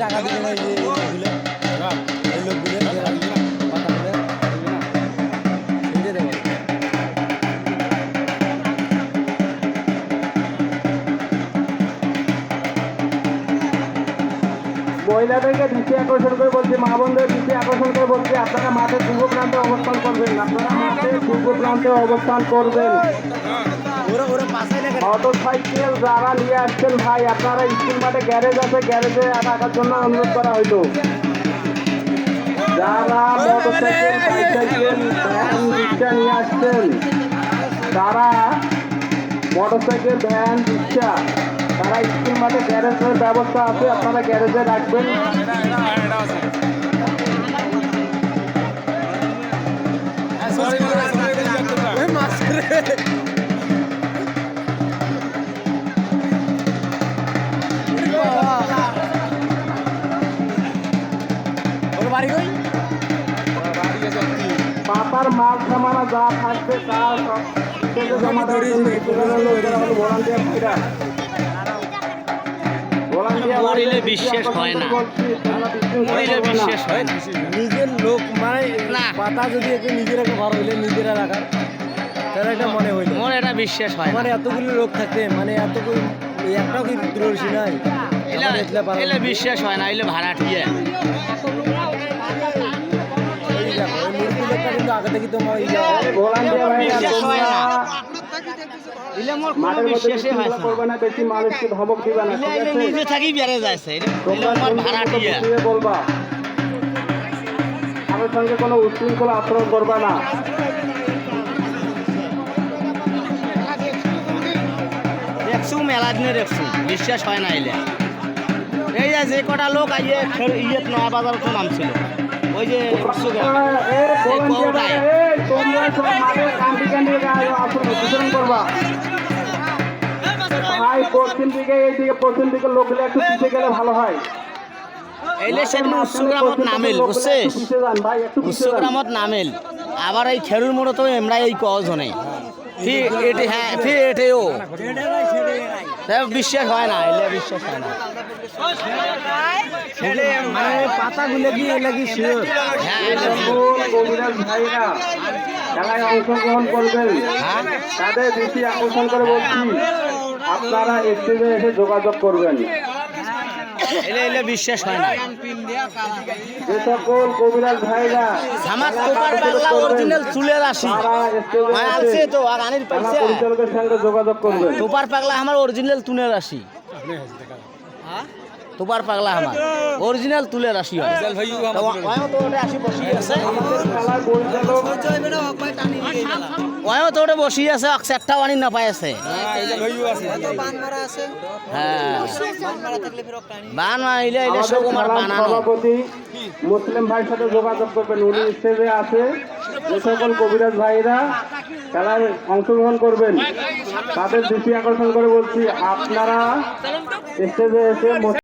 টাকা দিলেন এই লোকগুলো মহিলাদেরকে দৃষ্টি আকর্ষণ করে বলছি, মা বোনদের দৃষ্টি আকর্ষণ করে বলছি, আপনারা মাঠের পূর্ব প্রান্তে অবস্থান করবেন। আপনারা মাঠের পূর্ব প্রান্তে অবস্থান করবেন। মোটরসাইকেল যারা নিয়ে আসছেন ভাই, আপনারা স্কুল মাঠে গ্যারেজ আছে, গ্যারেজে রাখার জন্য অনুরোধ করা হইল। যারা মোটরসাইকেল, বাইসাইকেল, ভ্যান, রিক্সা নিয়ে আসছেন, তারা মোটরসাইকেল, ভ্যান, রিক্সা, তারা স্কুল মাঠে গ্যারেজের ব্যবস্থা আছে, আপনারা গ্যারেজে রাখবেন। পাপার মাল সামানা যা থাকবে তা জমা মরিলে বিশ্বাস হয় না, মরিলে বিশ্বাস হয় না। নিজের লোক মানে না পাতা যদি একটু নিজের একটা ঘর হইলে নিজেরা রাখার তার একটা মনে হইল, মোর এটা বিশ্বাস হয় না। মানে এতগুলো লোক থাকতে মানে এতগুলো একটাও কি দূরদর্শী নাই, এলে বিশ্বাস হয় না, এলে ভাড়া ঠিয়ে কিন্তু আগে থেকে তো বিশ্বাস হয় না, এলে মোর কোনো বিশ্বাসই হয় না। বেশি মানুষকে ধমক দিবে না, এলে নিজে থাকি বেড়ে যাচ্ছে, এলে আমার ভাড়া ঠিয়ে বলবা, আমার সঙ্গে কোনো উচ্ছৃঙ্খল আচরণ করবা না। দেখছু মেলা দিনে দেখছু, বিশ্বাস হয় না। এলে এই যে কটা লোক আইয়ে ইয়েত নয়া বাজার তো নাম ছিল, ওই যে পশ্চিম দিকে, এইদিকে পশ্চিম দিকে লোকগুলো একটু পিছিয়ে গেলে ভালো হয়। এইলে সেদিন উচ্চগ্রামত নামিল, বুঝছিস, উচ্চগ্রামত নামিল, আবার এই খেরুর মোড়ে তো এমরা এই কজনে হ্যাঁ ফির এটেও বিশ্বাস হয় না, এলে বিশ্বাস হয় না। মানে পাতাগুলো কি এলে কি শিওর কবিরাজ ভাইরা খেলায় অংশগ্রহণ করবেন, তাদের দৃষ্টি আকর্ষণ করে বলছি, আপনারা স্টেজে এসে যোগাযোগ করবেন। এলে বিশ্বাস হয় না। যে সকল কবিরাজ ভাইরা আমার তোপার পাগলা অরিজিনাল চুলের আসি আছে তো আর আনির পাইছে, পরিচালকের সঙ্গে যোগাযোগ করবেন। তোপার পাগলা আমার অরিজিনাল তুলের আসি, তোপার পাগলা আমার অরিজিনাল তুলের আসি হয়। ওয়ও তো ওটা বসি আছে, একটা বানি না পাই আছে। হ্যাঁ বান মারিলে এলে সব আমার বানানো। সভাপতি মুসলিম ভাইয়ের সাথে যোগাযোগ করবেন, উনি স্টেজে আছে। যে সকল কবিরাজ ভাইরা খেলায় অংশগ্রহণ করবেন, তাদের দৃষ্টি আকর্ষণ করে বলছি, আপনারা স্টেজে এসে